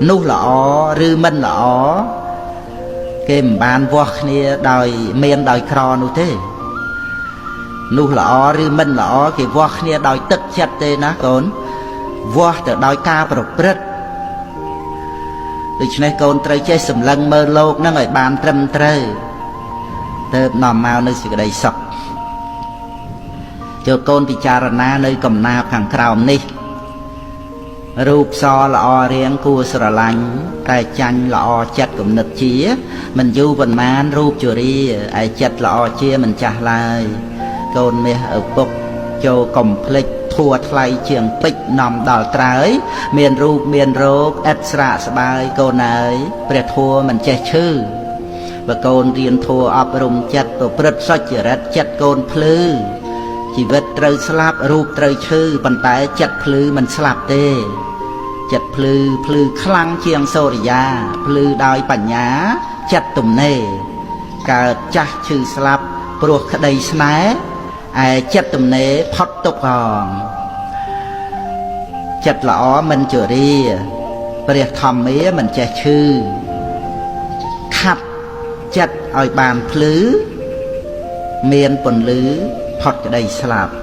នោះល្អឬមិនល្អគេមិនបានវាស់គ្នាដោយមានដោយក្រនោះទេនោះល្អឬមិនល្អគេវាស់គ្នាដោយទឹកចិត្តទេណាកូនវាស់ទៅដោយការប្រព្រឹត្តដូច្នេះកូនត្រូវចេះសម្លឹងមើលលោកហ្នឹងឲ្យបានត្រឹមត្រូវទើបនាំមកនៅសេចក្តីសុខចូលកូនពិចារណានៅកំណាព្យខាងក្រោមនេះរូបសល្អរៀងគួរស្រឡាញ់តែចាញ់ល្អចិត្តគំនិតជាមិនយូរប៉ុន្មានរូបជរាឯចិត្តល្អជាមិនចាស់ឡើយកូនមាសឪពុកចូលកុំភ្លេចធัวថ្លៃជាងពេជ្រនាំដល់ត្រើយមានរូបមានរោគឥតស្រាកស្បាយកូនអើយព្រះធัวមិនចេះឈឺបើកូនរៀនធัวអប់រំចិត្តប្រព្រឹត្តសុចរិតចិត្តកូនភ្លឺជីវិតត្រូវស្លាប់រូបត្រូវឈឺប៉ុន្តែចិត្តភ្លឺមិនស្លាប់ទេចិត្តភ្លឺខ្លាំងជាងសូរិយាភ្លឺដោយបញ្ញាចិត្តទំនេរកើតចាស់ឈឺស្លាប់ព្រោះក្តីស្នេហ៍ឯចិត្តទំនេរផុតទុក្ខផងចិត្តល្អមិនជរាព្រះធម្មាមិនចេះឈឺខាត់ចិត្តឲ្យបានភ្លឺមានពន្លឺផុតក្តីស្លាប់